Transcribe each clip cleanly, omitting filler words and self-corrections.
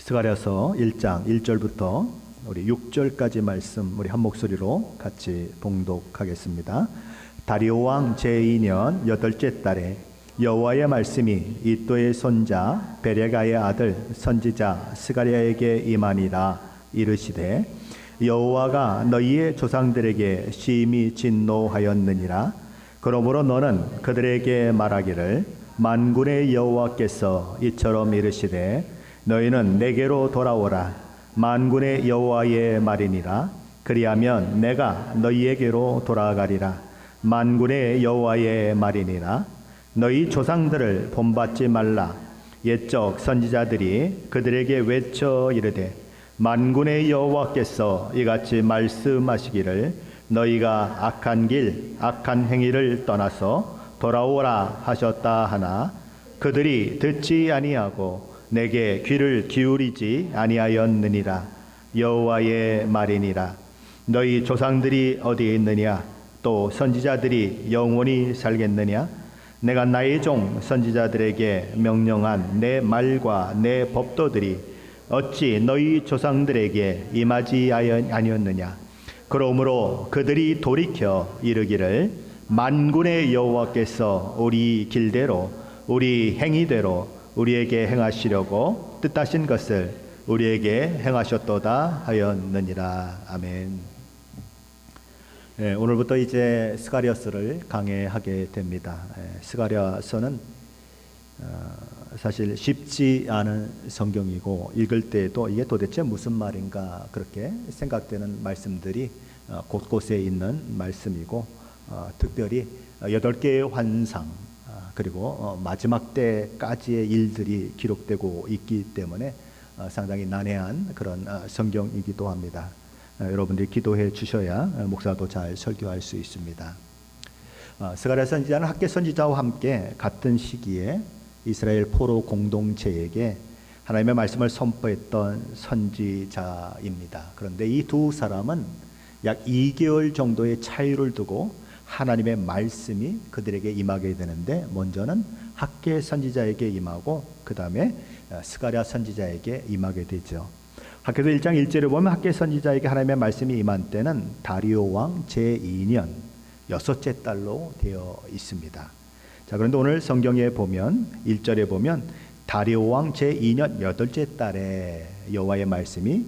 스가랴서 1장 1절부터 우리 6절까지 말씀 우리 한 목소리로 같이 봉독하겠습니다. 다리오 왕 제2년 8째 달에 여호와의 말씀이 이도의 손자 베레가의 아들 선지자 스가랴에게 임하니라. 이르시되 여호와가 너희의 조상들에게 심히 진노하였느니라. 그러므로 너는 그들에게 말하기를 만군의 여호와께서 이처럼 이르시되 너희는 내게로 돌아오라. 만군의 여호와의 말이니라. 그리하면 내가 너희에게로 돌아가리라. 만군의 여호와의 말이니라. 너희 조상들을 본받지 말라. 옛적 선지자들이 그들에게 외쳐 이르되 만군의 여호와께서 이같이 말씀하시기를 너희가 악한 길 악한 행위를 떠나서 돌아오라 하셨다 하나 그들이 듣지 아니하고 내게 귀를 기울이지 아니하였느니라. 여호와의 말이니라. 너희 조상들이 어디에 있느냐? 또 선지자들이 영원히 살겠느냐? 내가 나의 종 선지자들에게 명령한 내 말과 내 법도들이 어찌 너희 조상들에게 임하지 아니었느냐? 그러므로 그들이 돌이켜 이르기를 만군의 여호와께서 우리 길대로 우리 행위대로 우리에게 행하시려고 뜻하신 것을 우리에게 행하셨도다 하였느니라. 아멘. 네, 오늘부터 이제 스가랴서를 강해하게 됩니다. 스가랴서는 사실 쉽지 않은 성경이고 읽을 때에도 이게 도대체 무슨 말인가 그렇게 생각되는 말씀들이 곳곳에 있는 말씀이고 특별히 8개의 환상 그리고 마지막 때까지의 일들이 기록되고 있기 때문에 상당히 난해한 그런 성경이기도 합니다. 여러분들이 기도해 주셔야 목사도 잘 설교할 수 있습니다. 스가랴 선지자는 학계 선지자와 함께 같은 시기에 이스라엘 포로 공동체에게 하나님의 말씀을 선포했던 선지자입니다. 그런데 이 두 사람은 약 2개월 정도의 차이를 두고 하나님의 말씀이 그들에게 임하게 되는데 먼저는 학계 선지자에게 임하고 그 다음에 스가랴 선지자에게 임하게 되죠. 학계서 1장 1절에 보면 학계 선지자에게 하나님의 말씀이 임한 때는 다리오 왕 제2년 6째 달로 되어 있습니다. 자, 그런데 오늘 성경에 보면 1절에 보면 다리오 왕 제2년 8째 달에 여호와의 말씀이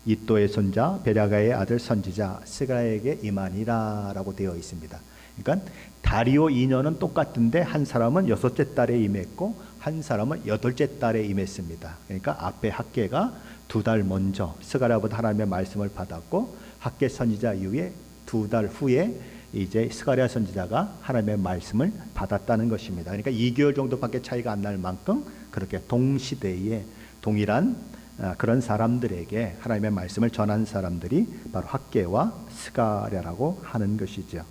이도의 손자 베레가의 아들 선지자 스가랴에게 임하니라 라고 되어 있습니다. 그러니까 다리오 2년은 똑같은데 한 사람은 6째 달에 임했고 한 사람은 8째 달에 임했습니다. 그러니까 앞에 학계가 2달 먼저 스가랴보다 하나님의 말씀을 받았고 학계 선지자 이후에 2달 후에 이제 스가랴 선지자가 하나님의 말씀을 받았다는 것입니다. 그러니까 2개월 정도밖에 차이가 안 날 만큼 그렇게 동시대에 동일한 그런 사람들에게 하나님의 말씀을 전한 사람들이 바로 학계와 스가랴라고 하는 것이죠.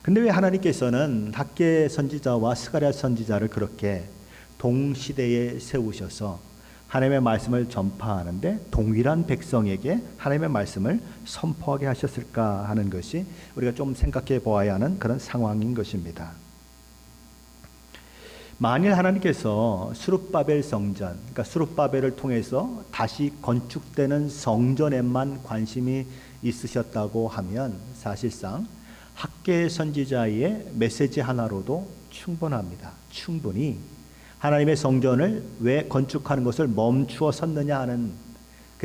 근데 왜 하나님께서는 학계 선지자와 스가랴 선지자를 그렇게 동시대에 세우셔서 하나님의 말씀을 전파하는데 동일한 백성에게 하나님의 말씀을 선포하게 하셨을까 하는 것이 우리가 좀 생각해 보아야 하는 그런 상황인 것입니다. 만일 하나님께서 수룹바벨 성전, 그러니까 수룹바벨을 통해서 다시 건축되는 성전에만 관심이 있으셨다고 하면 사실상 학계 선지자의 메시지 하나로도 충분합니다. 충분히 하나님의 성전을 왜 건축하는 것을 멈추어 섰느냐 하는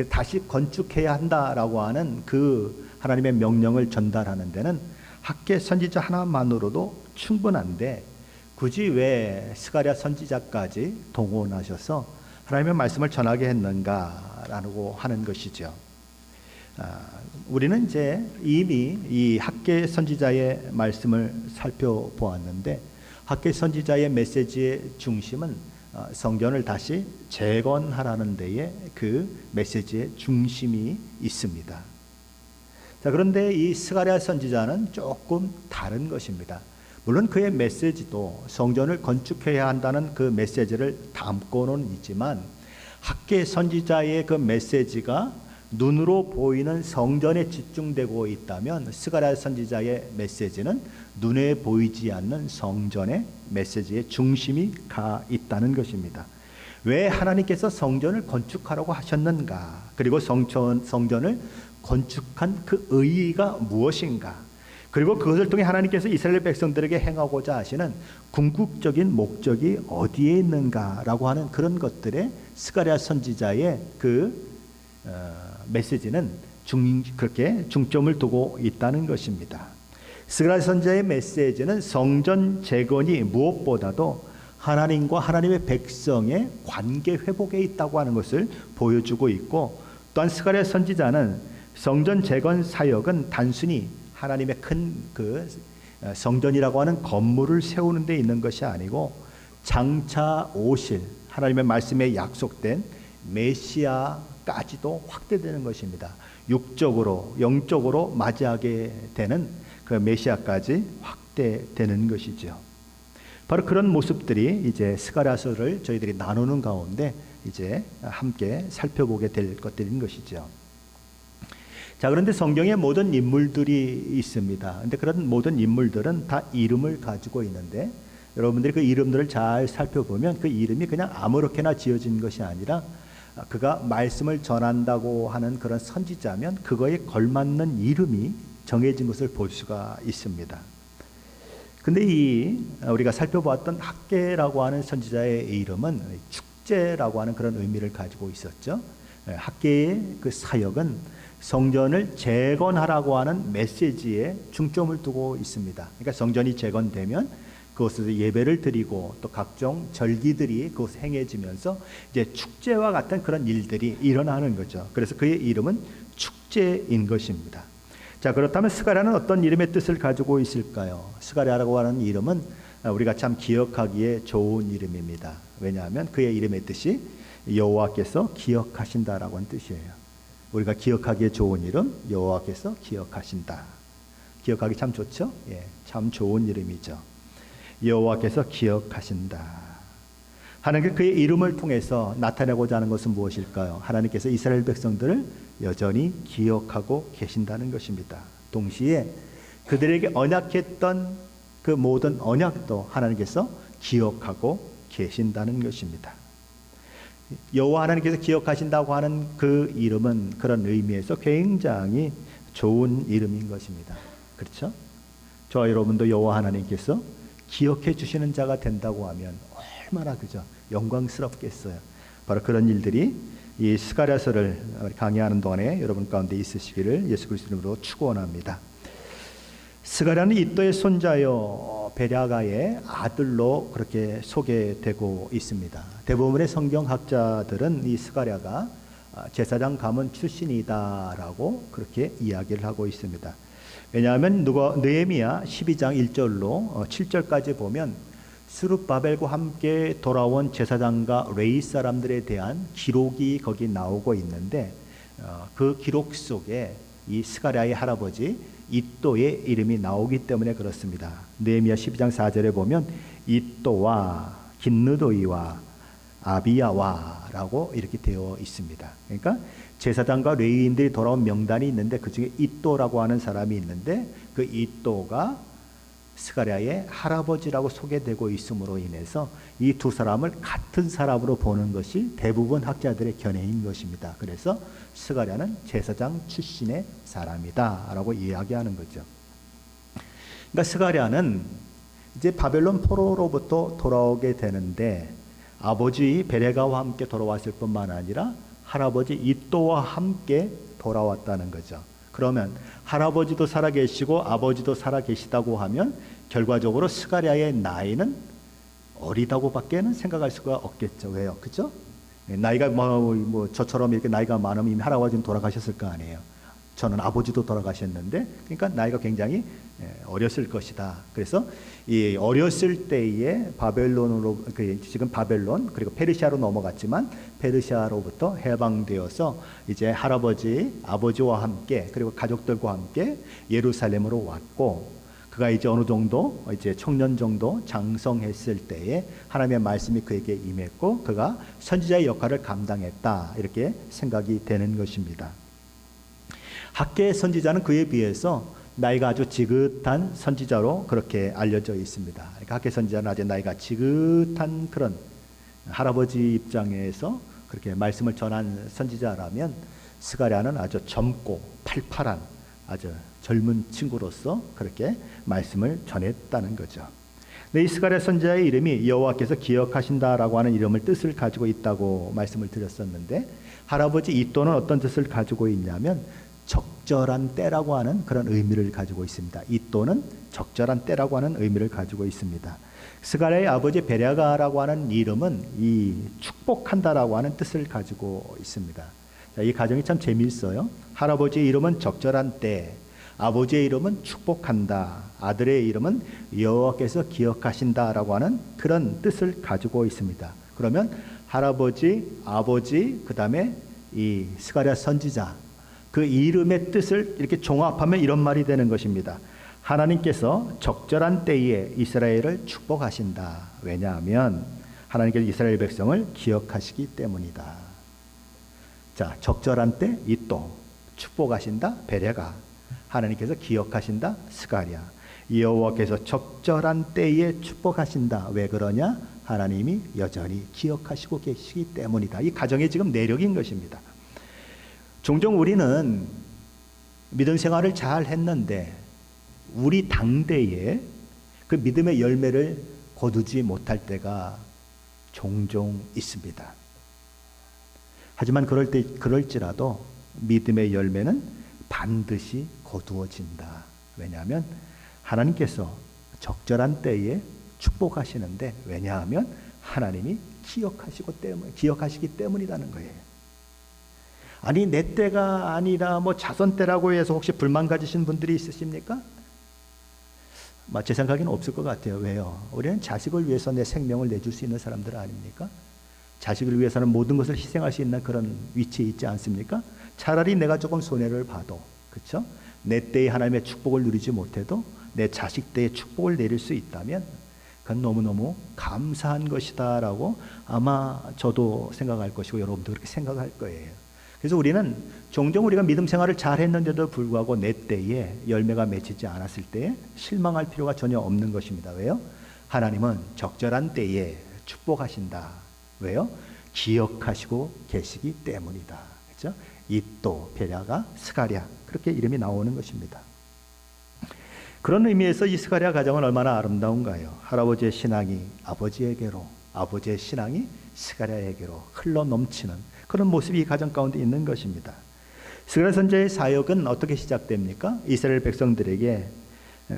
다시 건축해야 한다라고 하는 그 하나님의 명령을 전달하는 데는 학계 선지자 하나만으로도 충분한데 굳이 왜 스가랴 선지자까지 동원하셔서 하나님의 말씀을 전하게 했는가라고 하는 것이죠. 우리는 이제 이미 이 학계 선지자의 말씀을 살펴보았는데 학계 선지자의 메시지의 중심은 성전을 다시 재건하라는 데에 그 메시지의 중심이 있습니다. 자, 그런데 이 스가랴 선지자는 조금 다른 것입니다. 물론 그의 메시지도 성전을 건축해야 한다는 그 메시지를 담고는 있지만 학계 선지자의 그 메시지가 눈으로 보이는 성전에 집중되고 있다면 스가랴 선지자의 메시지는 눈에 보이지 않는 성전의 메시지의 중심이 가 있다는 것입니다. 왜 하나님께서 성전을 건축하라고 하셨는가? 그리고 성전을 건축한 그 의의가 무엇인가? 그리고 그것을 통해 하나님께서 이스라엘 백성들에게 행하고자 하시는 궁극적인 목적이 어디에 있는가라고 하는 그런 것들에 스가랴 선지자의 그 메시지는 그렇게 중점을 두고 있다는 것입니다. 스가랴 선지자의 메시지는 성전 재건이 무엇보다도 하나님과 하나님의 백성의 관계 회복에 있다고 하는 것을 보여주고 있고, 또한 스가랴 선지자는 성전 재건 사역은 단순히 하나님의 큰 그 성전이라고 하는 건물을 세우는 데 있는 것이 아니고 장차 오실 하나님의 말씀에 약속된 메시아까지도 확대되는 것입니다. 육적으로 영적으로 맞이하게 되는 그 메시아까지 확대되는 것이죠. 바로 그런 모습들이 이제 스가랴서를 저희들이 나누는 가운데 이제 함께 살펴보게 될 것들인 것이죠. 자, 그런데 성경에 모든 인물들이 있습니다. 근데 그런 모든 인물들은 다 이름을 가지고 있는데, 여러분들이 그 이름들을 잘 살펴보면 그 이름이 그냥 아무렇게나 지어진 것이 아니라 그가 말씀을 전한다고 하는 그런 선지자면 그거에 걸맞는 이름이 정해진 것을 볼 수가 있습니다. 근데 이 우리가 살펴보았던 학개라고 하는 선지자의 이름은 축제라고 하는 그런 의미를 가지고 있었죠. 학개의 그 사역은 성전을 재건하라고 하는 메시지에 중점을 두고 있습니다. 그러니까 성전이 재건되면 그곳에서 예배를 드리고 또 각종 절기들이 그곳에 행해지면서 이제 축제와 같은 그런 일들이 일어나는 거죠. 그래서 그의 이름은 축제인 것입니다. 자, 그렇다면 스가랴는 어떤 이름의 뜻을 가지고 있을까요? 스가랴라고 하는 이름은 우리가 참 기억하기에 좋은 이름입니다. 왜냐하면 그의 이름의 뜻이 여호와께서 기억하신다라고 하는 뜻이에요. 우리가 기억하기에 좋은 이름, 여호와께서 기억하신다. 기억하기 참 좋죠? 예, 참 좋은 이름이죠. 여호와께서 기억하신다. 하나님께 그의 이름을 통해서 나타내고자 하는 것은 무엇일까요? 하나님께서 이스라엘 백성들을 여전히 기억하고 계신다는 것입니다. 동시에 그들에게 언약했던 그 모든 언약도 하나님께서 기억하고 계신다는 것입니다. 여호와 하나님께서 기억하신다고 하는 그 이름은 그런 의미에서 굉장히 좋은 이름인 것입니다. 그렇죠? 저와 여러분도 여호와 하나님께서 기억해 주시는 자가 된다고 하면 얼마나 그죠? 영광스럽겠어요. 바로 그런 일들이 이 스가랴서를 강의하는 동안에 여러분 가운데 있으시기를 예수 그리스도 이름으로 축원합니다. 스가랴는 이또의 손자요 베랴가의 아들로 그렇게 소개되고 있습니다. 대부분의 성경학자들은 이 스가랴가 제사장 가문 출신이다라고 그렇게 이야기를 하고 있습니다. 왜냐하면 느헤미야 12장 1절로 7절까지 보면 스룹바벨과 함께 돌아온 제사장과 레위 사람들에 대한 기록이 거기 나오고 있는데, 그 기록 속에 이 스가랴의 할아버지 이또의 이름이 나오기 때문에 그렇습니다. 느헤미야 12장 4절에 보면 이또와 긴느도이와 아비야와라고 이렇게 되어 있습니다. 그러니까 제사장과 레위인들이 돌아온 명단이 있는데 그 중에 이또라고 하는 사람이 있는데 그 이또가 스가랴의 할아버지라고 소개되고 있음으로 인해서 이 두 사람을 같은 사람으로 보는 것이 대부분 학자들의 견해인 것입니다. 그래서 스가랴는 제사장 출신의 사람이다라고 이야기하는 거죠. 그러니까 스가랴는 이제 바벨론 포로로부터 돌아오게 되는데 아버지 베레가와 함께 돌아왔을 뿐만 아니라 할아버지 이또와 함께 돌아왔다는 거죠. 그러면 할아버지도 살아계시고 아버지도 살아계시다고 하면 결과적으로 스가랴의 나이는 어리다고밖에는 생각할 수가 없겠죠. 왜요? 그죠? 나이가 뭐 저처럼 이렇게 나이가 많으면 이미 할아버지는 돌아가셨을 거 아니에요. 저는 아버지도 돌아가셨는데, 그러니까 나이가 굉장히 어렸을 것이다. 그래서 이 어렸을 때에 바벨론으로 지금 바벨론 그리고 페르시아로 넘어갔지만 페르시아로부터 해방되어서 이제 할아버지, 아버지와 함께 그리고 가족들과 함께 예루살렘으로 왔고, 그가 이제 어느 정도 이제 청년 정도 장성했을 때에 하나님의 말씀이 그에게 임했고 그가 선지자의 역할을 감당했다, 이렇게 생각이 되는 것입니다. 학개의 선지자는 그에 비해서 나이가 아주 지긋한 선지자로 그렇게 알려져 있습니다. 그러니까 학개 선지자는 아주 나이가 지긋한 그런 할아버지 입장에서 그렇게 말씀을 전한 선지자라면 스가랴는 아주 젊고 팔팔한 아주 젊은 친구로서 그렇게 말씀을 전했다는 거죠. 이 스가랴 선지자의 이름이 여호와께서 기억하신다라고 하는 이름을 뜻을 가지고 있다고 말씀을 드렸었는데, 할아버지 이또는 어떤 뜻을 가지고 있냐면 적절한 때라고 하는 그런 의미를 가지고 있습니다. 이또는 적절한 때라고 하는 의미를 가지고 있습니다. 스가랴의 아버지 베랴가라고 하는 이름은 이 축복한다라고 하는 뜻을 가지고 있습니다. 자, 이 가정이 참 재미있어요. 할아버지의 이름은 적절한 때, 아버지의 이름은 축복한다, 아들의 이름은 여호와께서 기억하신다라고 하는 그런 뜻을 가지고 있습니다. 그러면 할아버지, 아버지, 그 다음에 이 스가랴 선지자, 그 이름의 뜻을 이렇게 종합하면 이런 말이 되는 것입니다. 하나님께서 적절한 때에 이스라엘을 축복하신다. 왜냐하면 하나님께서 이스라엘 백성을 기억하시기 때문이다. 자, 적절한 때 이또, 축복하신다 베랴가, 하나님께서 기억하신다 스가랴. 여호와께서 적절한 때에 축복하신다. 왜 그러냐? 하나님이 여전히 기억하시고 계시기 때문이다. 이 가정의 지금 내력인 것입니다. 종종 우리는 믿음 생활을 잘 했는데 우리 당대에 그 믿음의 열매를 거두지 못할 때가 종종 있습니다. 하지만 그럴지라도 믿음의 열매는 반드시 거두어진다. 왜냐하면 하나님께서 적절한 때에 축복하시는데, 왜냐하면 하나님이 기억하시기 때문이라는 거예요. 아니, 내 때가 아니라 뭐 자손 때라고 해서 혹시 불만 가지신 분들이 있으십니까? 제 생각에는 없을 것 같아요. 왜요? 우리는 자식을 위해서 내 생명을 내줄 수 있는 사람들 아닙니까? 자식을 위해서는 모든 것을 희생할 수 있는 그런 위치에 있지 않습니까? 차라리 내가 조금 손해를 봐도, 그렇죠? 내 때에 하나님의 축복을 누리지 못해도 내 자식 때에 축복을 내릴 수 있다면 그건 너무너무 감사한 것이다라고 아마 저도 생각할 것이고 여러분도 그렇게 생각할 거예요. 그래서 우리는 종종 우리가 믿음 생활을 잘 했는데도 불구하고 내 때에 열매가 맺히지 않았을 때에 실망할 필요가 전혀 없는 것입니다. 왜요? 하나님은 적절한 때에 축복하신다. 왜요? 기억하시고 계시기 때문이다. 그렇죠? 이또, 베랴가, 스가랴, 그렇게 이름이 나오는 것입니다. 그런 의미에서 이 스가랴 가정은 얼마나 아름다운가요? 할아버지의 신앙이 아버지에게로, 아버지의 신앙이 스가랴에게로 흘러 넘치는 그런 모습이 이 가정 가운데 있는 것입니다. 스가랴 선지자의 사역은 어떻게 시작됩니까? 이스라엘 백성들에게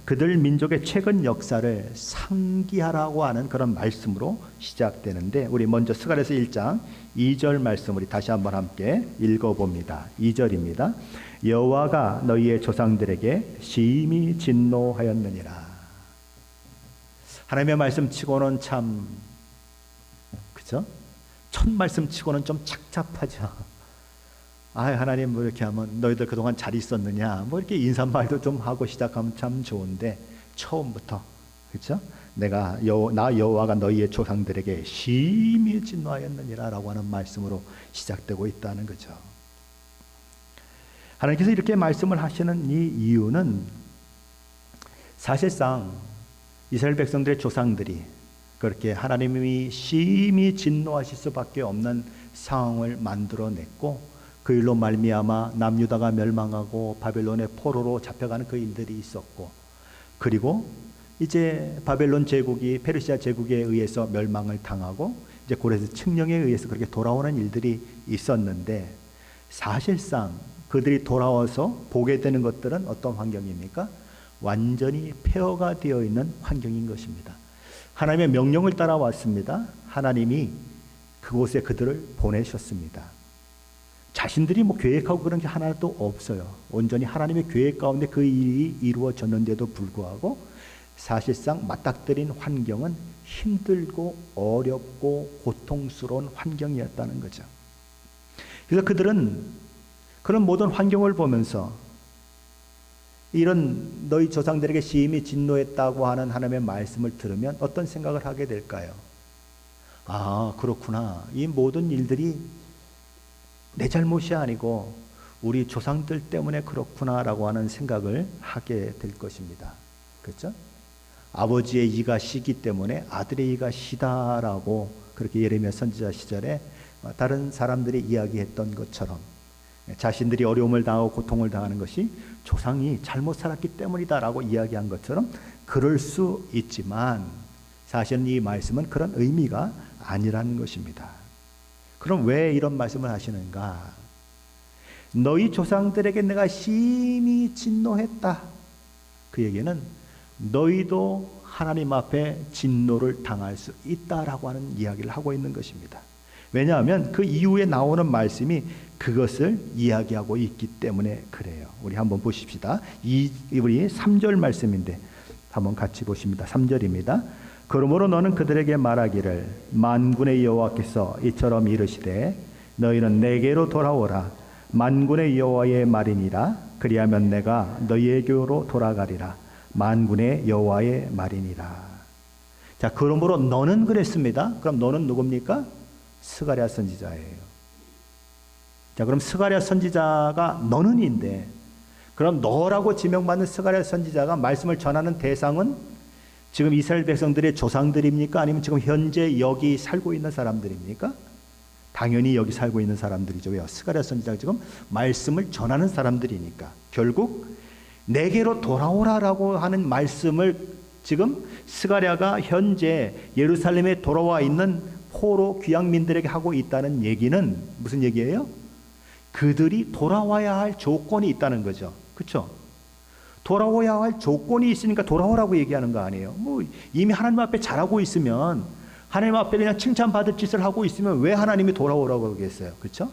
그들 민족의 최근 역사를 상기하라고 하는 그런 말씀으로 시작되는데, 우리 먼저 스가랴서 1장 2절 말씀 우리 다시 한번 함께 읽어봅니다. 2절입니다. 여호와가 너희의 조상들에게 심히 진노하였느니라. 하나님의 말씀치고는 참, 그죠? 첫 말씀치고는 좀 착잡하죠. 하나님 뭐 이렇게 하면 너희들 그동안 잘 있었느냐, 뭐 이렇게 인사말도 좀 하고 시작하면 참 좋은데, 처음부터, 그렇죠? 나 여호와가 너희의 조상들에게 심히 진노하였느니라 라고 하는 말씀으로 시작되고 있다는 거죠. 하나님께서 이렇게 말씀을 하시는 이 이유는 사실상 이스라엘 백성들의 조상들이 그렇게 하나님이 심히 진노하실 수밖에 없는 상황을 만들어냈고, 그 일로 말미암아 남유다가 멸망하고 바벨론의 포로로 잡혀가는 그 일들이 있었고, 그리고 이제 바벨론 제국이 페르시아 제국에 의해서 멸망을 당하고 이제 고레스 칙령에 의해서 그렇게 돌아오는 일들이 있었는데, 사실상 그들이 돌아와서 보게 되는 것들은 어떤 환경입니까? 완전히 폐허가 되어 있는 환경인 것입니다. 하나님의 명령을 따라왔습니다. 하나님이 그곳에 그들을 보내셨습니다. 자신들이 뭐 계획하고 그런 게 하나도 없어요. 온전히 하나님의 계획 가운데 그 일이 이루어졌는데도 불구하고 사실상 맞닥뜨린 환경은 힘들고 어렵고 고통스러운 환경이었다는 거죠. 그래서 그들은 그런 모든 환경을 보면서 이런 너희 조상들에게 심히 진노했다고 하는 하나님의 말씀을 들으면 어떤 생각을 하게 될까요? 그렇구나. 이 모든 일들이 내 잘못이 아니고 우리 조상들 때문에 그렇구나라고 하는 생각을 하게 될 것입니다. 그렇죠? 아버지의 이가 시기 때문에 아들의 이가 시다라고 그렇게 예레미야 선지자 시절에 다른 사람들이 이야기했던 것처럼 자신들이 어려움을 당하고 고통을 당하는 것이 조상이 잘못 살았기 때문이다라고 이야기한 것처럼 그럴 수 있지만 사실은 이 말씀은 그런 의미가 아니라는 것입니다. 그럼 왜 이런 말씀을 하시는가? 너희 조상들에게 내가 심히 진노했다. 그 얘기는 너희도 하나님 앞에 진노를 당할 수 있다라고 하는 이야기를 하고 있는 것입니다. 왜냐하면 그 이후에 나오는 말씀이 그것을 이야기하고 있기 때문에 그래요. 우리 한번 보십시다. 우리 3절 말씀인데 한번 같이 보십니다. 3절입니다. 그러므로 너는 그들에게 말하기를 만군의 여호와께서 이처럼 이르시되 너희는 내게로 돌아오라. 만군의 여호와의 말이니라. 그리하면 내가 너희에게로 돌아가리라. 만군의 여호와의 말이니라. 자, 그러므로 너는 그랬습니다. 그럼 너는 누굽니까? 스가랴 선지자예요. 자, 그럼 스가랴 선지자가 너는인데 그럼 너라고 지명받는 스가랴 선지자가 말씀을 전하는 대상은 지금 이스라엘 백성들의 조상들입니까? 아니면 지금 현재 여기 살고 있는 사람들입니까? 당연히 여기 살고 있는 사람들이죠. 왜요? 스가랴 선지자가 지금 말씀을 전하는 사람들이니까. 결국 내게로 돌아오라라고 하는 말씀을 지금 스가랴가 현재 예루살렘에 돌아와 있는 포로 귀양민들에게 하고 있다는 얘기는 무슨 얘기예요? 그들이 돌아와야 할 조건이 있다는 거죠. 그렇죠? 돌아와야 할 조건이 있으니까 돌아오라고 얘기하는 거 아니에요. 뭐 이미 하나님 앞에 잘하고 있으면 하나님 앞에 그냥 칭찬받을 짓을 하고 있으면 왜 하나님이 돌아오라고 그러겠어요? 그렇죠?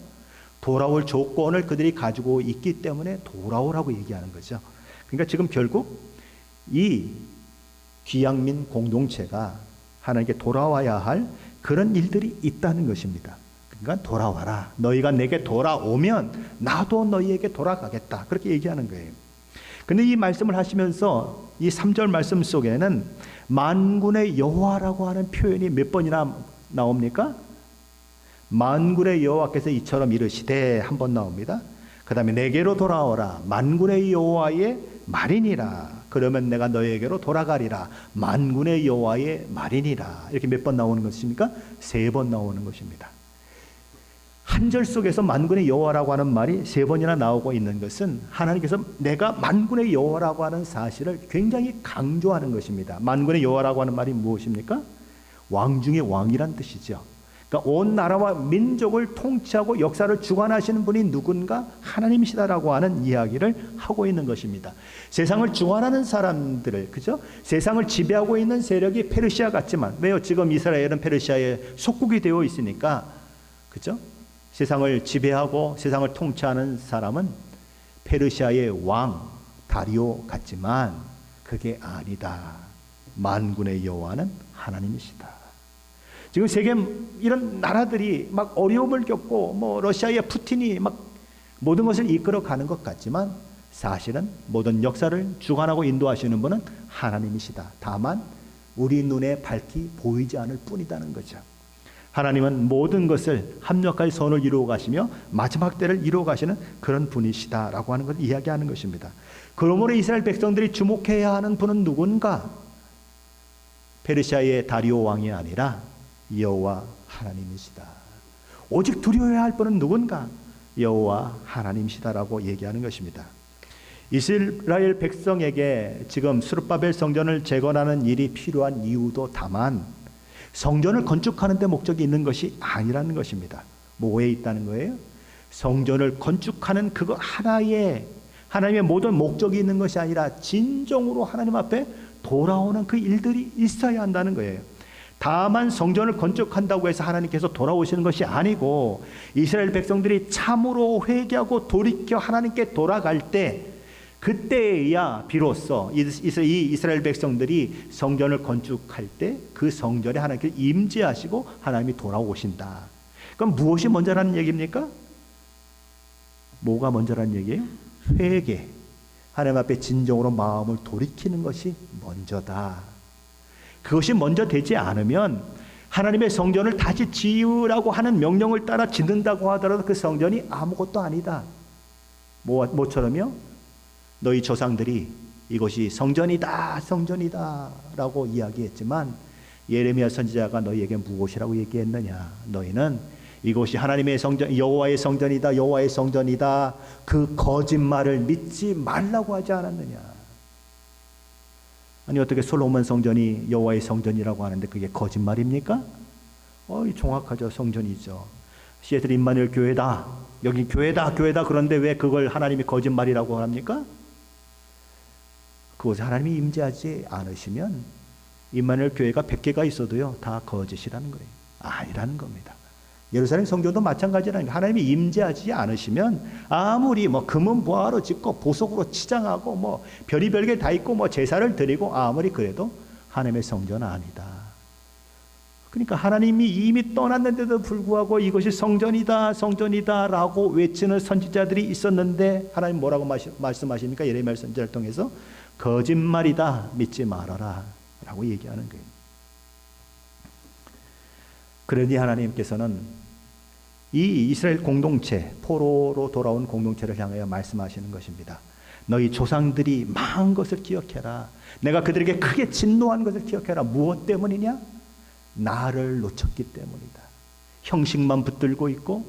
돌아올 조건을 그들이 가지고 있기 때문에 돌아오라고 얘기하는 거죠. 그러니까 지금 결국 이 귀양민 공동체가 하나님께 돌아와야 할 그런 일들이 있다는 것입니다. 그러니까 돌아와라. 너희가 내게 돌아오면 나도 너희에게 돌아가겠다. 그렇게 얘기하는 거예요. 근데 이 말씀을 하시면서 이 3절 말씀 속에는 만군의 여호와라고 하는 표현이 몇 번이나 나옵니까? 만군의 여호와께서 이처럼 이르시되 한 번 나옵니다. 그 다음에 내게로 돌아오라. 만군의 여호와의 말이니라. 그러면 내가 너에게로 돌아가리라. 만군의 여호와의 말이니라. 이렇게 몇 번 나오는 것입니까? 3번 나오는 것입니다. 한 절 속에서 만군의 여호와라고 하는 말이 3번이나 나오고 있는 것은 하나님께서 내가 만군의 여호와라고 하는 사실을 굉장히 강조하는 것입니다. 만군의 여호와라고 하는 말이 무엇입니까? 왕 중의 왕이란 뜻이죠. 그러니까 온 나라와 민족을 통치하고 역사를 주관하시는 분이 누군가? 하나님이시다라고 하는 이야기를 하고 있는 것입니다. 세상을 주관하는 사람들을, 그죠? 세상을 지배하고 있는 세력이 페르시아 같지만, 왜요? 지금 이스라엘은 페르시아의 속국이 되어 있으니까, 그죠? 세상을 지배하고 세상을 통치하는 사람은 페르시아의 왕 다리오 같지만 그게 아니다. 만군의 여호와는 하나님이시다. 지금 세계 이런 나라들이 막 어려움을 겪고 뭐 러시아의 푸틴이 막 모든 것을 이끌어 가는 것 같지만 사실은 모든 역사를 주관하고 인도하시는 분은 하나님이시다. 다만 우리 눈에 밝히 보이지 않을 뿐이라는 거죠. 하나님은 모든 것을 합력할 선을 이루어 가시며 마지막 때를 이루어 가시는 그런 분이시다라고 하는 것을 이야기하는 것입니다. 그러므로 이스라엘 백성들이 주목해야 하는 분은 누군가? 페르시아의 다리오 왕이 아니라 여호와 하나님이시다. 오직 두려워해야 할 분은 누군가? 여호와 하나님이시다라고 얘기하는 것입니다. 이스라엘 백성에게 지금 스룹바벨 성전을 재건하는 일이 필요한 이유도 다만 성전을 건축하는 데 목적이 있는 것이 아니라는 것입니다. 뭐에 있다는 거예요? 성전을 건축하는 그거 하나에 하나님의 모든 목적이 있는 것이 아니라 진정으로 하나님 앞에 돌아오는 그 일들이 있어야 한다는 거예요. 다만 성전을 건축한다고 해서 하나님께서 돌아오시는 것이 아니고 이스라엘 백성들이 참으로 회개하고 돌이켜 하나님께 돌아갈 때 그때야 비로소 이 이스라엘 백성들이 성전을 건축할 때 그 성전에 하나님께서 임재하시고 하나님이 돌아오신다. 그럼 무엇이 먼저라는 얘기입니까? 뭐가 먼저라는 얘기예요? 회개. 하나님 앞에 진정으로 마음을 돌이키는 것이 먼저다. 그것이 먼저 되지 않으면 하나님의 성전을 다시 지으라고 하는 명령을 따라 짓는다고 하더라도 그 성전이 아무것도 아니다. 뭐처럼요? 너희 조상들이 이곳이 성전이다, 성전이다라고 이야기했지만 예레미야 선지자가 너희에게 무엇이라고 얘기했느냐? 너희는 이곳이 하나님의 성전, 여호와의 성전이다, 여호와의 성전이다, 그 거짓말을 믿지 말라고 하지 않았느냐? 아니 어떻게 솔로몬 성전이 여호와의 성전이라고 하는데 그게 거짓말입니까? 정확하죠. 성전이죠. 시애틀 임마누엘 교회다, 여기 교회다, 교회다. 그런데 왜 그걸 하나님이 거짓말이라고 합니까? 그곳에 하나님이 임재하지 않으시면 임마누엘 교회가 100개가 있어도요 다 거짓이라는 거예요. 아니라는 겁니다. 예루살렘 성전도 마찬가지라는 거예요. 하나님이 임재하지 않으시면 아무리 금은 보화로 짓고 보석으로 치장하고 별의별 게 다 있고 제사를 드리고 아무리 그래도 하나님의 성전은 아니다. 그러니까 하나님이 이미 떠났는데도 불구하고 이것이 성전이다, 성전이다 라고 외치는 선지자들이 있었는데 하나님 뭐라고 말씀하십니까? 예레미야 선지자를 통해서 거짓말이다, 믿지 말아라 라고 얘기하는 거예요. 그러니 하나님께서는 이 이스라엘 공동체, 포로로 돌아온 공동체를 향하여 말씀하시는 것입니다. 너희 조상들이 망한 것을 기억해라. 내가 그들에게 크게 진노한 것을 기억해라. 무엇 때문이냐? 나를 놓쳤기 때문이다. 형식만 붙들고 있고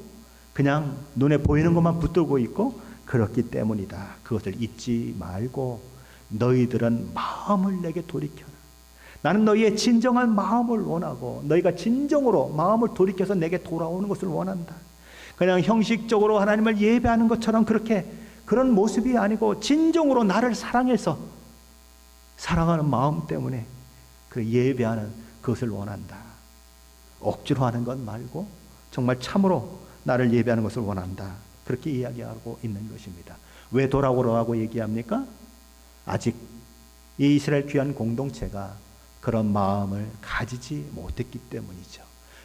그냥 눈에 보이는 것만 붙들고 있고 그렇기 때문이다. 그것을 잊지 말고 너희들은 마음을 내게 돌이켜라. 나는 너희의 진정한 마음을 원하고 너희가 진정으로 마음을 돌이켜서 내게 돌아오는 것을 원한다. 그냥 형식적으로 하나님을 예배하는 것처럼 그런 모습이 아니고 진정으로 나를 사랑해서 사랑하는 마음 때문에 그 예배하는 그것을 원한다. 억지로 하는 것 말고 정말 참으로 나를 예배하는 것을 원한다. 그렇게 이야기하고 있는 것입니다. 왜 돌아오라고 얘기합니까? 아직 이 이스라엘 귀한 공동체가 그런 마음을 가지지 못했기 때문이죠.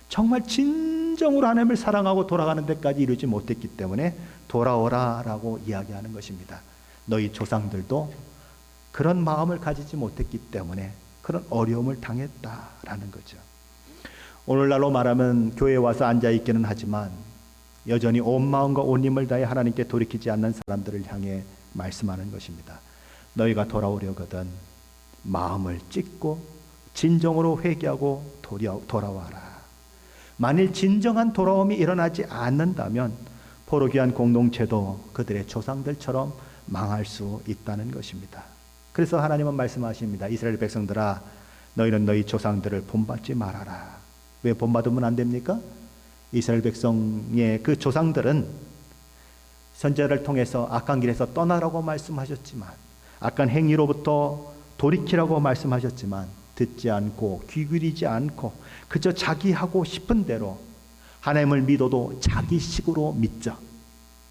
정말 진정으로 하나님을 사랑하고 돌아가는 데까지 이르지 못했기 때문에 돌아오라라고 이야기하는 것입니다. 너희 조상들도 그런 마음을 가지지 못했기 때문에 그런 어려움을 당했다라는 거죠. 오늘날로 말하면 교회에 와서 앉아있기는 하지만 여전히 온 마음과 온 힘을 다해 하나님께 돌이키지 않는 사람들을 향해 말씀하는 것입니다. 너희가 돌아오려거든 마음을 찢고 진정으로 회개하고 돌아와라. 만일 진정한 돌아옴이 일어나지 않는다면 포로귀한 공동체도 그들의 조상들처럼 망할 수 있다는 것입니다. 그래서 하나님은 말씀하십니다. 이스라엘 백성들아, 너희는 너희 조상들을 본받지 말아라. 왜 본받으면 안 됩니까? 이스라엘 백성의 그 조상들은 선지자를 통해서 악한 길에서 떠나라고 말씀하셨지만, 악한 행위로부터 돌이키라고 말씀하셨지만 듣지 않고 귀 기울이지 않고 그저 자기 하고 싶은 대로 하나님을 믿어도 자기식으로 믿죠.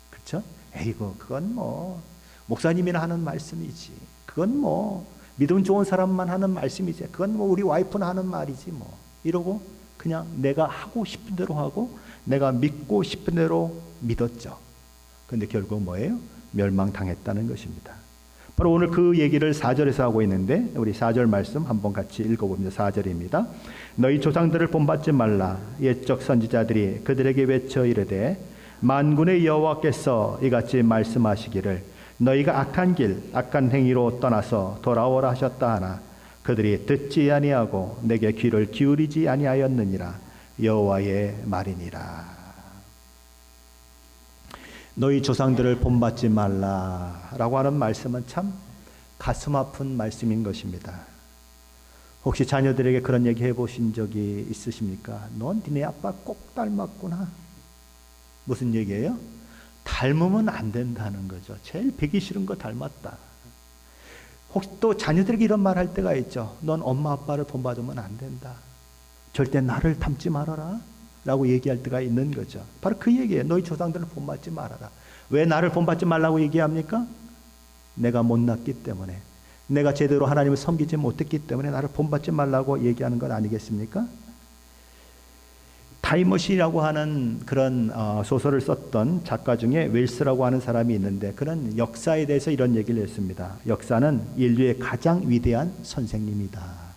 그렇죠? 에이구 그건 목사님이나 하는 말씀이지. 그건 믿음 좋은 사람만 하는 말씀이지. 그건 우리 와이프나 하는 말이지 이러고 그냥 내가 하고 싶은 대로 하고 내가 믿고 싶은 대로 믿었죠. 그런데 결국 뭐예요? 멸망당했다는 것입니다. 바로 오늘 그 얘기를 4절에서 하고 있는데 우리 4절 말씀 한번 같이 읽어봅니다. 4절입니다. 너희 조상들을 본받지 말라. 옛적 선지자들이 그들에게 외쳐 이르되 만군의 여호와께서 이같이 말씀하시기를 너희가 악한 길 악한 행위로 떠나서 돌아오라 하셨다 하나 그들이 듣지 아니하고 내게 귀를 기울이지 아니하였느니라. 여호와의 말이니라. 너희 조상들을 본받지 말라라고 하는 말씀은 참 가슴 아픈 말씀인 것입니다. 혹시 자녀들에게 그런 얘기 해보신 적이 있으십니까? 넌 니네 아빠 꼭 닮았구나. 무슨 얘기예요? 닮으면 안 된다는 거죠. 제일 배기 싫은 거 닮았다. 혹시 또 자녀들에게 이런 말 할 때가 있죠. 넌 엄마 아빠를 본받으면 안 된다. 절대 나를 닮지 말아라 라고 얘기할 때가 있는 거죠. 바로 그 얘기예요. 너희 조상들을 본받지 말아라. 왜 나를 본받지 말라고 얘기합니까? 내가 못났기 때문에, 내가 제대로 하나님을 섬기지 못했기 때문에 나를 본받지 말라고 얘기하는 건 아니겠습니까? 타이머시라고 하는 그런 소설을 썼던 작가 중에 웰스라고 하는 사람이 있는데 그런 역사에 대해서 이런 얘기를 했습니다. 역사는 인류의 가장 위대한 선생님이다.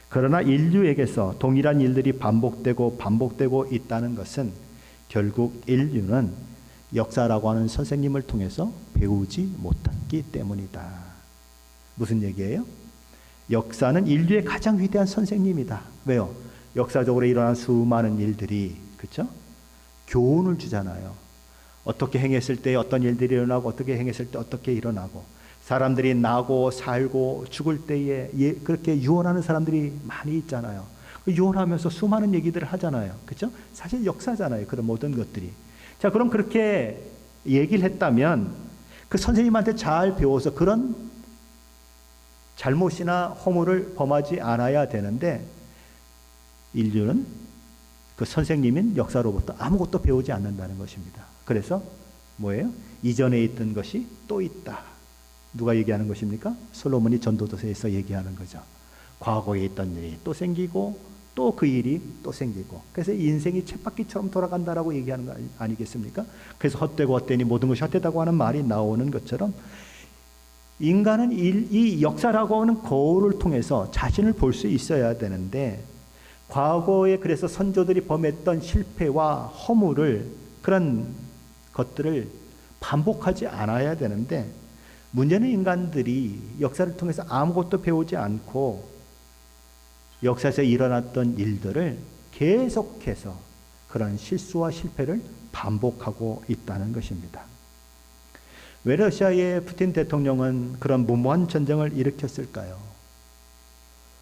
그러나 인류에게서 동일한 일들이 반복되고 있다는 것은 결국 인류는 역사라고 하는 선생님을 통해서 배우지 못했기 때문이다. 무슨 얘기예요? 역사는 인류의 가장 위대한 선생님이다. 왜요? 역사적으로 일어난 수많은 일들이, 그렇죠? 교훈을 주잖아요. 어떻게 행했을 때 어떤 일들이 일어나고, 어떻게 행했을 때 어떻게 일어나고, 사람들이 나고 살고 죽을 때에 그렇게 유언하는 사람들이 많이 있잖아요. 유언하면서 수많은 얘기들을 하잖아요. 그렇죠? 사실 역사잖아요. 그런 모든 것들이. 자, 그럼 그렇게 얘기를 했다면 그 선생님한테 잘 배워서 그런 잘못이나 허물을 범하지 않아야 되는데, 인류는 그 선생님인 역사로부터 아무것도 배우지 않는다는 것입니다. 그래서 뭐예요? 이전에 있던 것이 또 있다. 누가 얘기하는 것입니까? 솔로몬이 전도서에서 얘기하는 거죠. 과거에 있던 일이 또 생기고 또 그 일이 또 생기고, 그래서 인생이 쳇바퀴처럼 돌아간다라고 얘기하는 거 아니겠습니까? 그래서 헛되고 헛되니 모든 것이 헛되다고 하는 말이 나오는 것처럼, 인간은 이 역사라고 하는 거울을 통해서 자신을 볼 수 있어야 되는데, 과거에 그래서 선조들이 범했던 실패와 허물을, 그런 것들을 반복하지 않아야 되는데, 문제는 인간들이 역사를 통해서 아무것도 배우지 않고 역사에서 일어났던 일들을 계속해서 그런 실수와 실패를 반복하고 있다는 것입니다. 왜 러시아의 푸틴 대통령은 그런 무모한 전쟁을 일으켰을까요?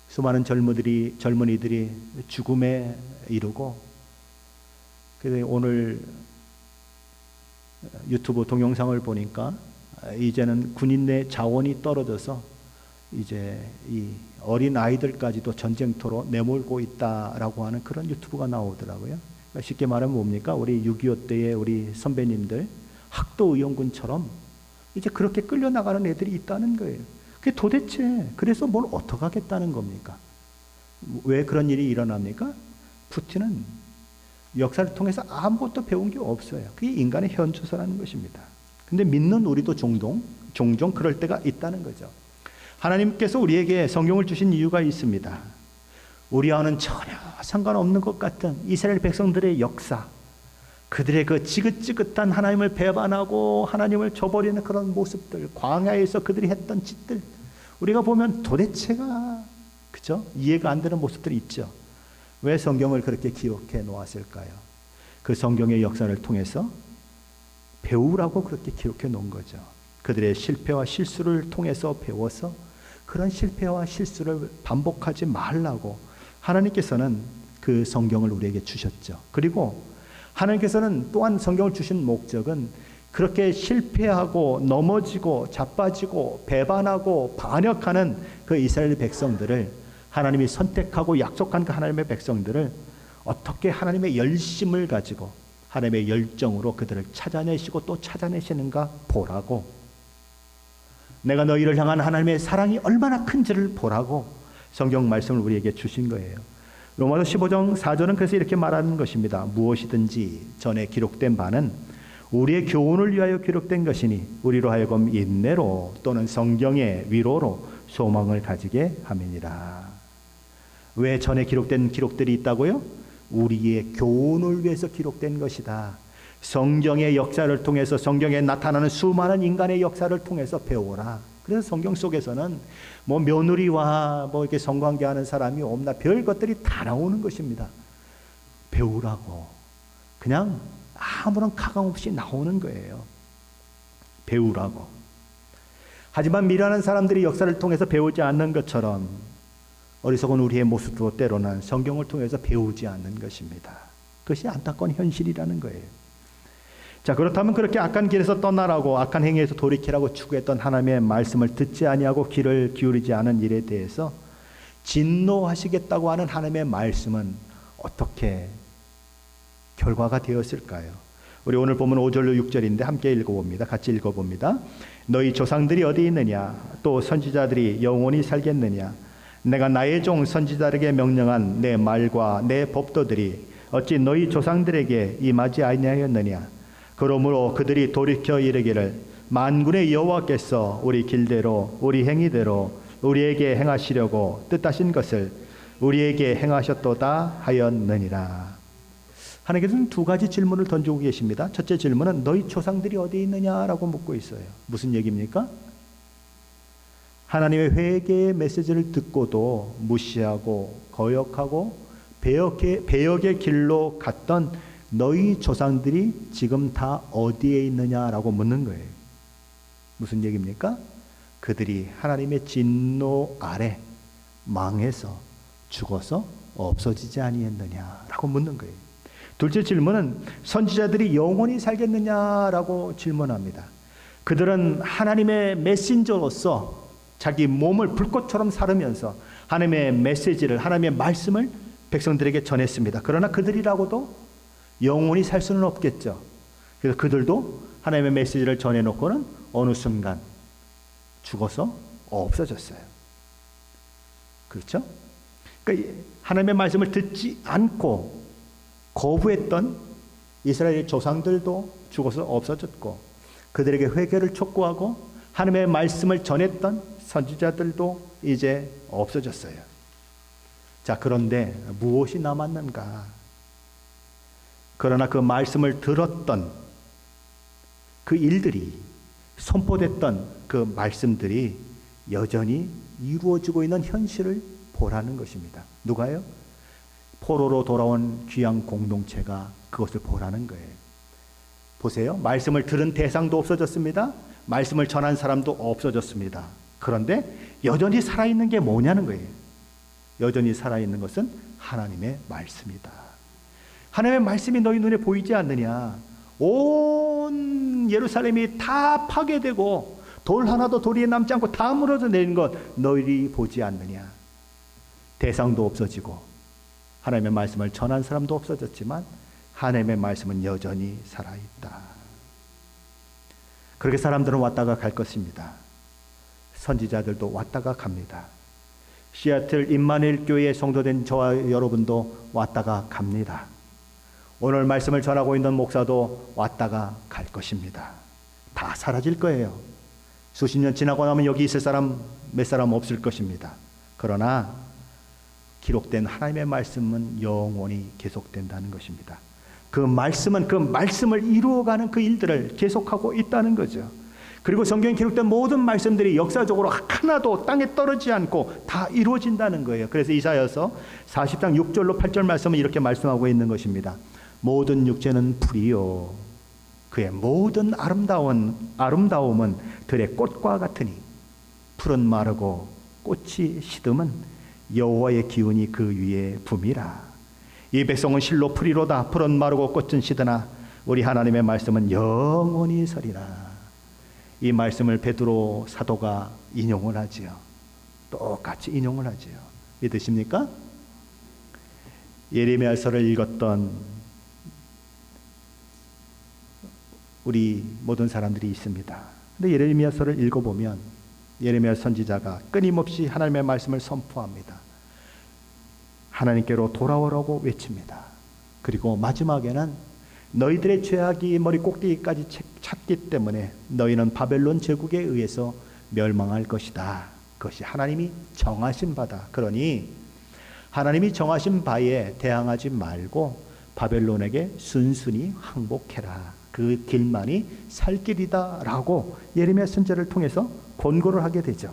수많은 젊은이들이 죽음에 이르고, 그래서 오늘 유튜브 동영상을 보니까 이제는 군인의 자원이 떨어져서 이제 이 어린 아이들까지도 전쟁터로 내몰고 있다라고 하는 그런 유튜브가 나오더라고요. 그러니까 쉽게 말하면 뭡니까? 우리 6.25 때의 우리 선배님들, 학도의원군처럼 이제 그렇게 끌려나가는 애들이 있다는 거예요. 그게 도대체 그래서 뭘 어떻게 하겠다는 겁니까? 왜 그런 일이 일어납니까? 푸틴은 역사를 통해서 아무것도 배운 게 없어요. 그게 인간의 현주소라는 것입니다. 근데 믿는 우리도 종종 그럴 때가 있다는 거죠. 하나님께서 우리에게 성경을 주신 이유가 있습니다. 우리와는 전혀 상관없는 것 같은 이스라엘 백성들의 역사, 그들의 그 지긋지긋한 하나님을 배반하고 하나님을 저버리는 그런 모습들, 광야에서 그들이 했던 짓들, 우리가 보면 도대체가, 그죠? 이해가 안 되는 모습들이 있죠. 왜 성경을 그렇게 기록해 놓았을까요? 그 성경의 역사를 통해서 배우라고 그렇게 기록해 놓은 거죠. 그들의 실패와 실수를 통해서 배워서 그런 실패와 실수를 반복하지 말라고 하나님께서는 그 성경을 우리에게 주셨죠. 그리고 하나님께서는 또한 성경을 주신 목적은 그렇게 실패하고 넘어지고 자빠지고 배반하고 반역하는 그 이스라엘 백성들을, 하나님이 선택하고 약속한 그 하나님의 백성들을 어떻게 하나님의 열심을 가지고 하나님의 열정으로 그들을 찾아내시고 또 찾아내시는가 보라고, 내가 너희를 향한 하나님의 사랑이 얼마나 큰지를 보라고 성경 말씀을 우리에게 주신 거예요. 로마서 15장 4절은 그래서 이렇게 말하는 것입니다. 무엇이든지 전에 기록된 바는 우리의 교훈을 위하여 기록된 것이니 우리로 하여금 인내로 또는 성경의 위로로 소망을 가지게 함이니라. 왜 전에 기록된 기록들이 있다고요? 우리의 교훈을 위해서 기록된 것이다. 성경의 역사를 통해서, 성경에 나타나는 수많은 인간의 역사를 통해서 배워라. 그래서 성경 속에서는 뭐 며느리와 뭐 이렇게 성관계하는 사람이 없나, 별 것들이 다 나오는 것입니다. 배우라고. 그냥 아무런 가감 없이 나오는 거예요. 배우라고. 하지만 미련한 사람들이 역사를 통해서 배우지 않는 것처럼 어리석은 우리의 모습도 때로는 성경을 통해서 배우지 않는 것입니다. 그것이 안타까운 현실이라는 거예요. 자, 그렇다면 그렇게 악한 길에서 떠나라고, 악한 행위에서 돌이키라고 추구했던 하나님의 말씀을 듣지 아니하고 귀를 기울이지 않은 일에 대해서 진노하시겠다고 하는 하나님의 말씀은 어떻게 결과가 되었을까요? 우리 오늘 보면 5절로 6절인데 함께 읽어봅니다. 같이 읽어봅니다. 너희 조상들이 어디 있느냐? 또 선지자들이 영원히 살겠느냐? 내가 나의 종 선지자들에게 명령한 내 말과 내 법도들이 어찌 너희 조상들에게 임하지 아니하였느냐? 그러므로 그들이 돌이켜 이르기를 만군의 여호와께서 우리 길대로 우리 행위대로 우리에게 행하시려고 뜻하신 것을 우리에게 행하셨도다 하였느니라. 하나님께서는 두 가지 질문을 던지고 계십니다. 첫째 질문은 너희 조상들이 어디 있느냐라고 묻고 있어요. 무슨 얘기입니까? 하나님의 회개의 메시지를 듣고도 무시하고 거역하고 배역의 길로 갔던 너희 조상들이 지금 다 어디에 있느냐라고 묻는 거예요. 무슨 얘기입니까? 그들이 하나님의 진노 아래 망해서 죽어서 없어지지 아니했느냐라고 묻는 거예요. 둘째 질문은 선지자들이 영원히 살겠느냐라고 질문합니다. 그들은 하나님의 메신저로서 자기 몸을 불꽃처럼 사르면서 하나님의 메시지를, 하나님의 말씀을 백성들에게 전했습니다. 그러나 그들이라고도 영원히 살 수는 없겠죠. 그래서 그들도 하나님의 메시지를 전해놓고는 어느 순간 죽어서 없어졌어요. 그렇죠? 그러니까 하나님의 말씀을 듣지 않고 거부했던 이스라엘 조상들도 죽어서 없어졌고, 그들에게 회개를 촉구하고 하나님의 말씀을 전했던 선지자들도 이제 없어졌어요. 자, 그런데 무엇이 남았는가? 그러나 그 말씀을 들었던 그 일들이, 선포됐던 그 말씀들이 여전히 이루어지고 있는 현실을 보라는 것입니다. 누가요? 포로로 돌아온 귀한 공동체가 그것을 보라는 거예요. 보세요. 말씀을 들은 대상도 없어졌습니다. 말씀을 전한 사람도 없어졌습니다. 그런데 여전히 살아있는 게 뭐냐는 거예요. 여전히 살아있는 것은 하나님의 말씀이다. 하나님의 말씀이 너희 눈에 보이지 않느냐? 온 예루살렘이 다 파괴되고 돌 하나도 도리에 남지 않고 다 무너져 내린 것 너희들이 보지 않느냐? 대상도 없어지고 하나님의 말씀을 전한 사람도 없어졌지만 하나님의 말씀은 여전히 살아있다. 그렇게 사람들은 왔다가 갈 것입니다. 선지자들도 왔다가 갑니다. 시애틀 임마누엘 교회에 성도된 저와 여러분도 왔다가 갑니다. 오늘 말씀을 전하고 있는 목사도 왔다가 갈 것입니다. 다 사라질 거예요. 수십 년 지나고 나면 여기 있을 사람 몇 사람 없을 것입니다. 그러나 기록된 하나님의 말씀은 영원히 계속된다는 것입니다. 그 말씀은 그 말씀을 이루어가는 그 일들을 계속하고 있다는 거죠. 그리고 성경에 기록된 모든 말씀들이 역사적으로 하나도 땅에 떨어지지 않고 다 이루어진다는 거예요. 그래서 이사야서 40장 6절로 8절 말씀은 이렇게 말씀하고 있는 것입니다. 모든 육체는 풀이요 그의 모든 아름다움은 들의 꽃과 같으니 풀은 마르고 꽃이 시듬은 여호와의 기운이 그 위에 붐이라. 이 백성은 실로 풀이로다. 풀은 마르고 꽃은 시드나 우리 하나님의 말씀은 영원히 서리라. 이 말씀을 베드로 사도가 인용을 하지요. 똑같이 인용을 하지요. 믿으십니까? 예레미야서를 읽었던 우리 모든 사람들이 있습니다. 근데 예레미야서를 읽어보면 예레미야 선지자가 끊임없이 하나님의 말씀을 선포합니다. 하나님께로 돌아오라고 외칩니다. 그리고 마지막에는 너희들의 죄악이 머리 꼭대기까지 찼기 때문에 너희는 바벨론 제국에 의해서 멸망할 것이다. 그것이 하나님이 정하신 바다. 그러니 하나님이 정하신 바에 대항하지 말고 바벨론에게 순순히 항복해라. 그 길만이 살 길이다 라고 예레미야 선지자를 통해서 권고를 하게 되죠.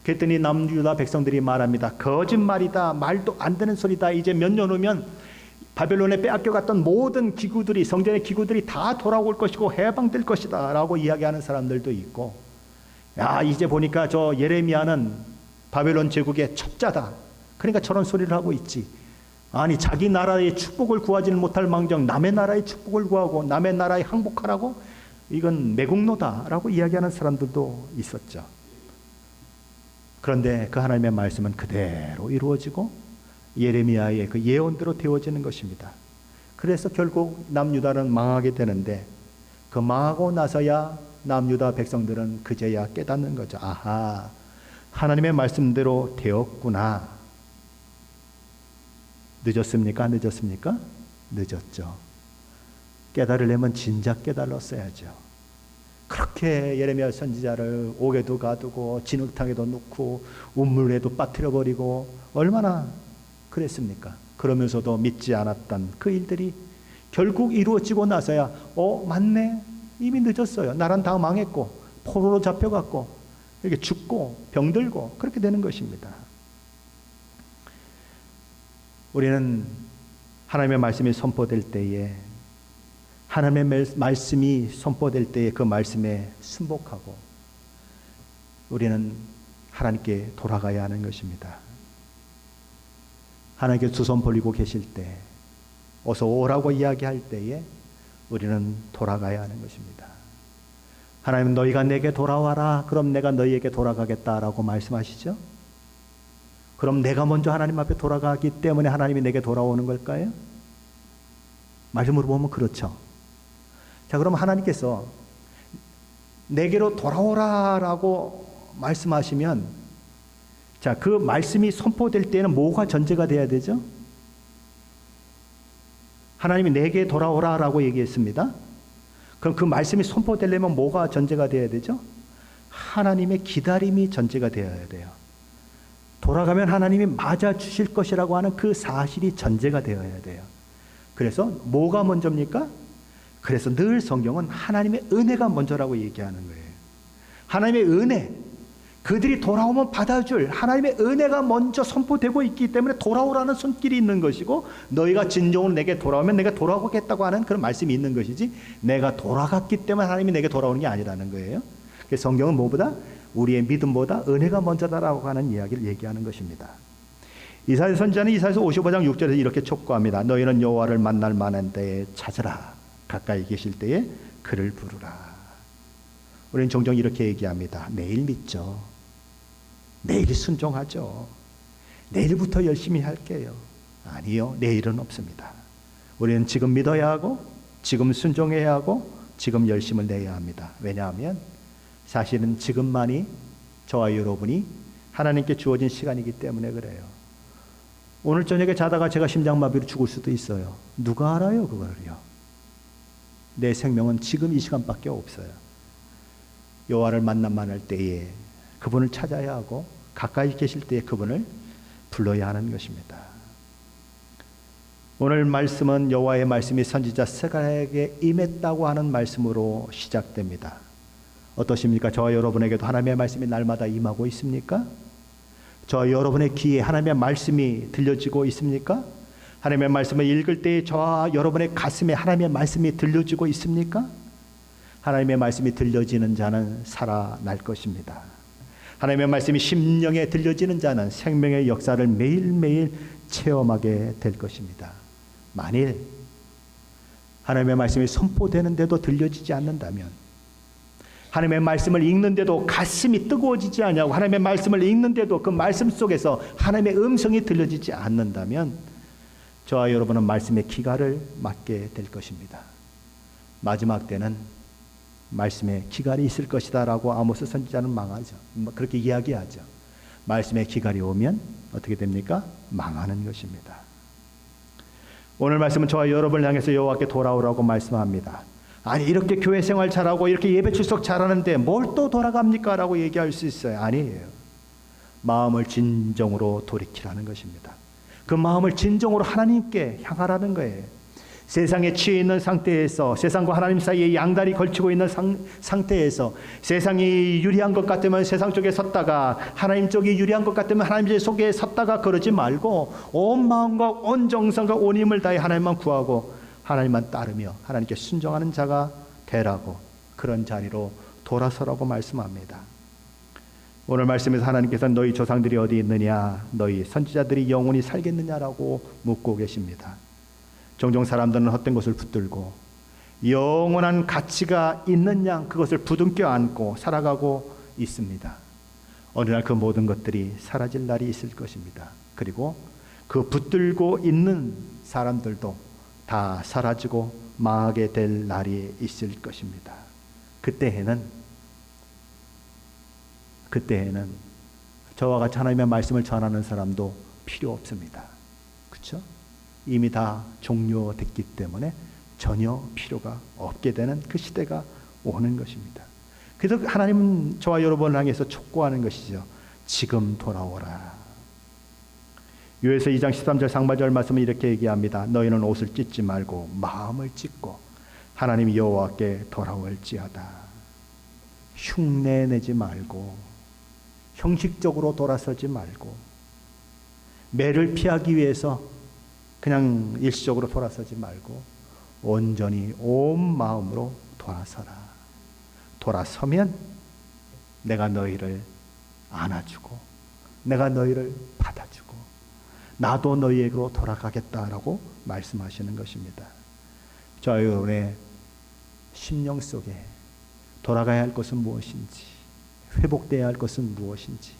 그랬더니 남유다 백성들이 말합니다. 거짓말이다. 말도 안 되는 소리다. 이제 몇 년 후면 바벨론에 빼앗겨갔던 모든 기구들이, 성전의 기구들이 다 돌아올 것이고 해방될 것이다 라고 이야기하는 사람들도 있고, 야 이제 보니까 저 예레미야는 바벨론 제국의 첩자다. 그러니까 저런 소리를 하고 있지. 아니 자기 나라의 축복을 구하지는 못할 망정 남의 나라의 축복을 구하고 남의 나라에 항복하라고? 이건 매국노다라고 이야기하는 사람들도 있었죠. 그런데 그 하나님의 말씀은 그대로 이루어지고 예레미야의 그 예언대로 되어지는 것입니다. 그래서 결국 남유다는 망하게 되는데, 그 망하고 나서야 남유다 백성들은 그제야 깨닫는 거죠. 아하, 하나님의 말씀대로 되었구나. 늦었습니까? 늦었습니까? 늦었죠. 깨달으려면 진작 깨달았어야죠. 그렇게 예레미야 선지자를 옥에도 가두고 진흙탕에도 넣고 운물에도 빠뜨려 버리고 얼마나 그랬습니까? 그러면서도 믿지 않았던 그 일들이 결국 이루어지고 나서야 맞네, 이미 늦었어요. 나란 다 망했고 포로로 잡혀갔고 이렇게 죽고 병들고 그렇게 되는 것입니다. 우리는 하나님의 말씀이 선포될 때에 하나님의 말씀이 선포될 때에 그 말씀에 순복하고 우리는 하나님께 돌아가야 하는 것입니다. 하나님께 두 손 벌리고 계실 때 어서 오라고 이야기할 때에 우리는 돌아가야 하는 것입니다. 하나님은 너희가 내게 돌아와라. 그럼 내가 너희에게 돌아가겠다라고 말씀하시죠. 그럼 내가 먼저 하나님 앞에 돌아가기 때문에 하나님이 내게 돌아오는 걸까요? 말씀으로 보면 그렇죠. 자, 그럼 하나님께서 내게로 돌아오라라고 말씀하시면 자, 그 말씀이 선포될 때는 뭐가 전제가 돼야 되죠? 하나님이 내게 돌아오라라고 얘기했습니다. 그럼 그 말씀이 선포되려면 뭐가 전제가 돼야 되죠? 하나님의 기다림이 전제가 되어야 돼요. 돌아가면 하나님이 맞아주실 것이라고 하는 그 사실이 전제가 되어야 돼요. 그래서 뭐가 먼저입니까? 그래서 늘 성경은 하나님의 은혜가 먼저라고 얘기하는 거예요. 하나님의 은혜, 그들이 돌아오면 받아줄 하나님의 은혜가 먼저 선포되고 있기 때문에 돌아오라는 손길이 있는 것이고 너희가 진정으로 내게 돌아오면 내가 돌아오겠다고 하는 그런 말씀이 있는 것이지 내가 돌아갔기 때문에 하나님이 내게 돌아오는 게 아니라는 거예요. 그래서 성경은 뭐보다 우리의 믿음보다 은혜가 먼저다라고 하는 이야기를 얘기하는 것입니다. 이사야 선지자는 이사야서 55장 6절에서 이렇게 촉구합니다. 너희는 여호와를 만날 만한 때에 찾으라. 가까이 계실 때에 그를 부르라. 우리는 종종 이렇게 얘기합니다. 내일 믿죠. 내일 순종하죠. 내일부터 열심히 할게요. 아니요. 내일은 없습니다. 우리는 지금 믿어야 하고 지금 순종해야 하고 지금 열심을 내야 합니다. 왜냐하면 사실은 지금만이 저와 여러분이 하나님께 주어진 시간이기 때문에 그래요. 오늘 저녁에 자다가 제가 심장마비로 죽을 수도 있어요. 누가 알아요 그거를요. 내 생명은 지금 이 시간밖에 없어요. 여호와를 만나만 할 때에 그분을 찾아야 하고 가까이 계실 때에 그분을 불러야 하는 것입니다. 오늘 말씀은 여호와의 말씀이 선지자 스가랴에게 임했다고 하는 말씀으로 시작됩니다. 어떠십니까? 저와 여러분에게도 하나님의 말씀이 날마다 임하고 있습니까? 저와 여러분의 귀에 하나님의 말씀이 들려지고 있습니까? 하나님의 말씀을 읽을 때 저와 여러분의 가슴에 하나님의 말씀이 들려지고 있습니까? 하나님의 말씀이 들려지는 자는 살아날 것입니다. 하나님의 말씀이 심령에 들려지는 자는 생명의 역사를 매일매일 체험하게 될 것입니다. 만일 하나님의 말씀이 선포되는데도 들려지지 않는다면, 하나님의 말씀을 읽는데도 가슴이 뜨거워지지 않냐고, 하나님의 말씀을 읽는데도 그 말씀 속에서 하나님의 음성이 들려지지 않는다면 저와 여러분은 말씀의 기갈을 맞게 될 것입니다. 마지막 때는 말씀의 기갈이 있을 것이다 라고 아모스 선지자는 망하죠. 그렇게 이야기하죠. 말씀의 기갈이 오면 어떻게 됩니까? 망하는 것입니다. 오늘 말씀은 저와 여러분을 향해서 여호와께 돌아오라고 말씀합니다. 아니 이렇게 교회 생활 잘하고 이렇게 예배 출석 잘하는데 뭘 또 돌아갑니까? 라고 얘기할 수 있어요. 아니에요. 마음을 진정으로 돌이키라는 것입니다. 그 마음을 진정으로 하나님께 향하라는 거예요. 세상에 취해 있는 상태에서, 세상과 하나님 사이에 양다리 걸치고 있는 상태에서 세상이 유리한 것 같으면 세상 쪽에 섰다가 하나님 쪽이 유리한 것 같으면 하나님 속에 섰다가 그러지 말고 온 마음과 온 정성과 온 힘을 다해 하나님만 구하고 하나님만 따르며 하나님께 순종하는 자가 되라고, 그런 자리로 돌아서라고 말씀합니다. 오늘 말씀에서 하나님께서 너희 조상들이 어디 있느냐, 너희 선지자들이 영원히 살겠느냐라고 묻고 계십니다. 종종 사람들은 헛된 것을 붙들고 영원한 가치가 있는 양 그것을 부둥켜 안고 살아가고 있습니다. 어느 날 그 모든 것들이 사라질 날이 있을 것입니다. 그리고 그 붙들고 있는 사람들도 다 사라지고 망하게 될 날이 있을 것입니다. 그때에는 저와 같이 하나님의 말씀을 전하는 사람도 필요 없습니다. 그렇죠? 이미 다 종료됐기 때문에 전혀 필요가 없게 되는 그 시대가 오는 것입니다. 그래서 하나님은 저와 여러분을 향해서 촉구하는 것이죠. 지금 돌아오라. 요에서 2장 13절 상반절 말씀은 이렇게 얘기합니다. 너희는 옷을 찢지 말고 마음을 찢고 하나님 여호와께 돌아올지어다. 흉내내지 말고 형식적으로 돌아서지 말고 매를 피하기 위해서 그냥 일시적으로 돌아서지 말고 온전히 온 마음으로 돌아서라. 돌아서면 내가 너희를 안아주고 내가 너희를 받아주고 나도 너희에게로 돌아가겠다라고 말씀하시는 것입니다. 저 여러분의 심령 속에 돌아가야 할 것은 무엇인지, 회복되어야 할 것은 무엇인지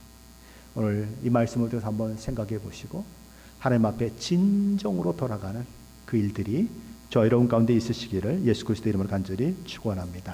오늘 이 말씀을 통해서 한번 생각해 보시고 하나님 앞에 진정으로 돌아가는 그 일들이 저 여러분 가운데 있으시기를 예수 그리스도 이름으로 간절히 축원합니다.